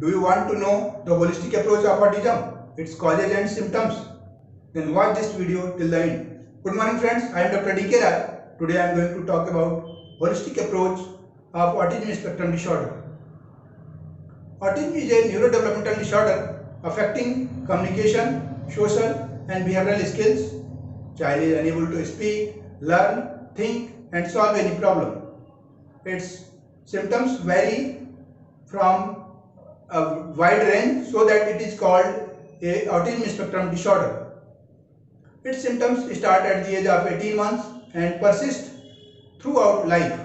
Do you want to know the holistic approach of autism, its causes and symptoms? Then watch this video till the end. Good morning friends, I am Dr. D.K. Rai. Today I am going to talk about holistic approach of autism spectrum disorder. Autism is a neurodevelopmental disorder affecting communication, social and behavioral skills. Child is unable to speak, learn, think and solve any problem. Its symptoms vary from a wide range so that it is called a autism spectrum disorder. Its symptoms start at the age of 18 months and persist throughout life.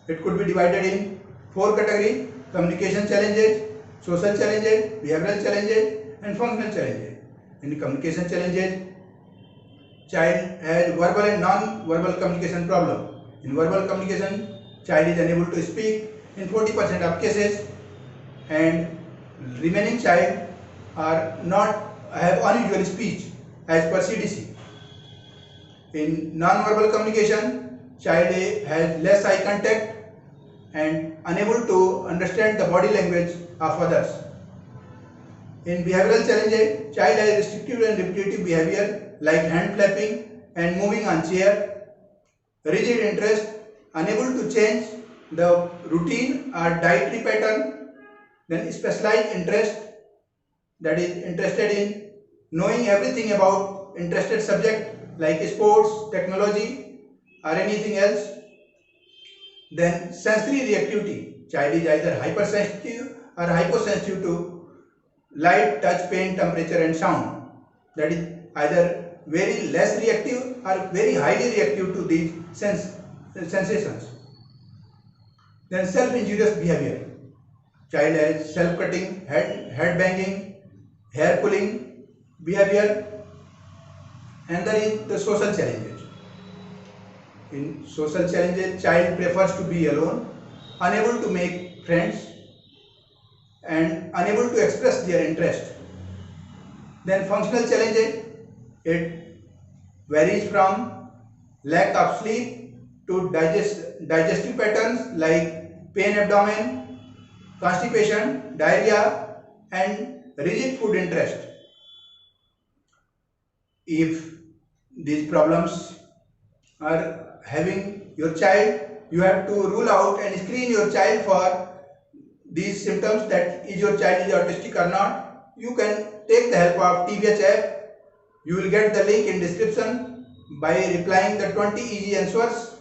It could be divided in four categories: communication challenges, social challenges, behavioral challenges and functional challenges. In communication challenges, child has verbal and non-verbal communication problem. In verbal communication, child is unable to speak in 40% of cases, and remaining child are not have unusual speech as per CDC. In non-verbal communication, child A has less eye contact and unable to understand the body language of others. In behavioral challenges, child has restrictive and repetitive behavior like hand flapping and moving on chair, rigid interest, unable to change the routine or dietary pattern. Then specialized interest, that is interested in knowing everything about interested subject like sports, technology or anything else. Then sensory reactivity, child is either hypersensitive or hyposensitive to light, touch, pain, temperature and sound. That is either very less reactive or very highly reactive to these sensations. Then self-injurious behavior, child has self-cutting, head banging, hair pulling behavior. And there is the social challenges. In social challenges, child prefers to be alone, unable to make friends and unable to express their interest. Then functional challenges, it varies from lack of sleep to digestive patterns like pain abdomen, constipation, diarrhea and rigid food interest. If these problems are having your child, you have to rule out and screen your child for these symptoms, that is your child is autistic or not. You can take the help of TVH app. You will get the link in description. By replying the 20 easy answers,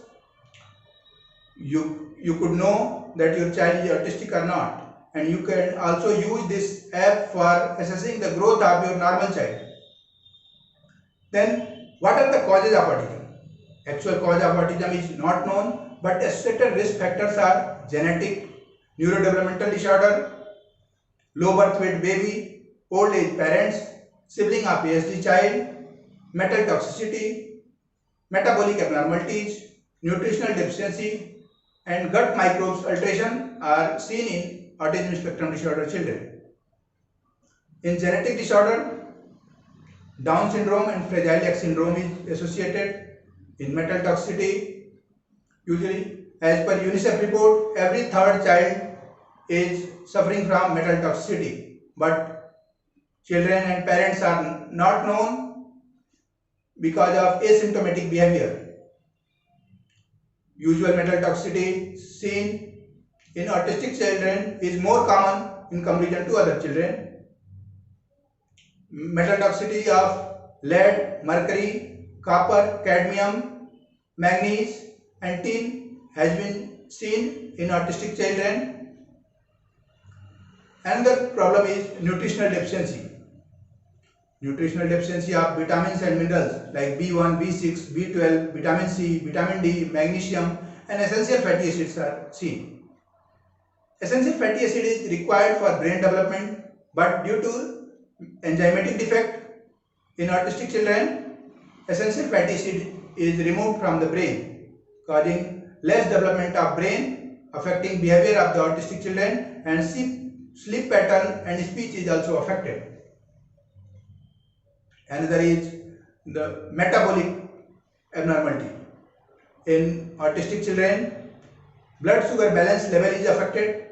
you could know that your child is autistic or not, and you can also use this app for assessing the growth of your normal child. Then what are the causes of autism? Actual cause of autism is not known, but associated risk factors are genetic, neurodevelopmental disorder, low birth weight baby, old age parents, sibling of ASD child, metal toxicity, metabolic abnormalities, nutritional deficiency and gut microbes alteration are seen in autism spectrum disorder children. In genetic disorder, Down syndrome and Fragile X syndrome is associated. In metal toxicity, usually as per UNICEF report, every third child is suffering from metal toxicity, but children and parents are not known because of asymptomatic behavior. Usual metal toxicity seen in autistic children is more common in comparison to other children. Metal toxicity of lead, mercury, copper, cadmium, manganese and tin has been seen in autistic children. Another problem is nutritional deficiency. Nutritional deficiency of vitamins and minerals like B1, B6, B12, vitamin C, vitamin D, magnesium and essential fatty acids are seen. Essential fatty acid is required for brain development, but due to enzymatic defect in autistic children, essential fatty acid is removed from the brain, causing less development of brain, affecting behavior of the autistic children, and sleep pattern and speech is also affected. Another is the metabolic abnormality. In autistic children, blood sugar balance level is affected,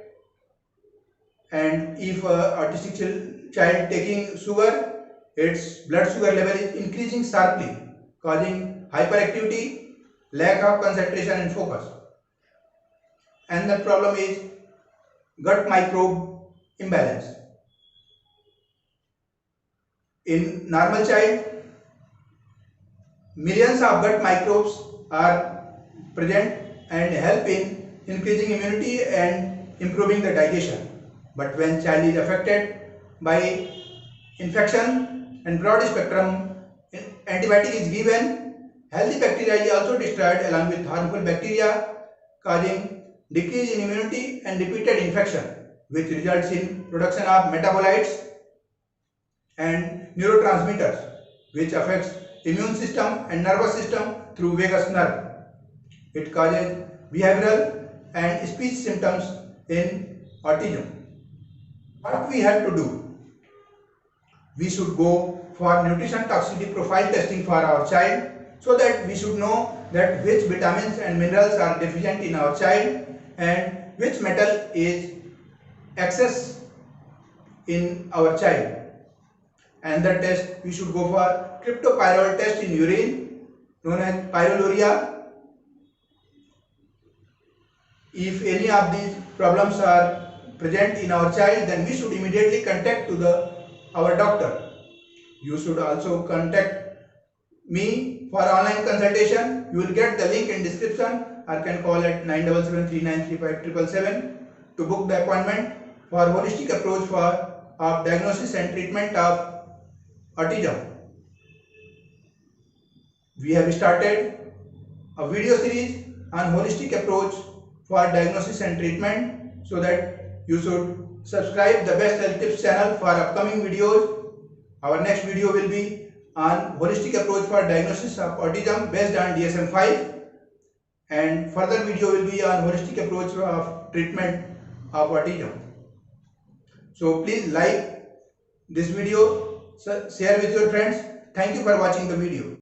and if autistic child taking sugar, its blood sugar level is increasing sharply, causing hyperactivity, lack of concentration and focus. And the problem is gut microbe imbalance. In normal child, millions of gut microbes are present and help in increasing immunity and improving the digestion. But when child is affected by infection and broad spectrum antibiotic is given, healthy bacteria is also destroyed along with harmful bacteria, causing decrease in immunity and repeated infection, which results in production of metabolites and neurotransmitters, which affects immune system and nervous system through vagus nerve. It causes behavioral and speech symptoms in autism. What we have to do? We should go for nutrition toxicity profile testing for our child, so that we should know that which vitamins and minerals are deficient in our child and which metal is excess in our child. And the test, we should go for cryptopyrrole test in urine, known as pyroluria. If any of these problems are present in our child, then we should immediately contact to our doctor. You should also contact me for online consultation. You will get the link in description, or can call at 9773935777 to book the appointment for holistic approach of diagnosis and treatment of autism. We have started a video series on holistic approach for diagnosis and treatment, so that you should subscribe the Best Health Tips channel for upcoming videos. Our next video will be on holistic approach for diagnosis of autism based on DSM-5, and further video will be on holistic approach of treatment of autism. So please like this video, share with your friends. Thank you for watching the video.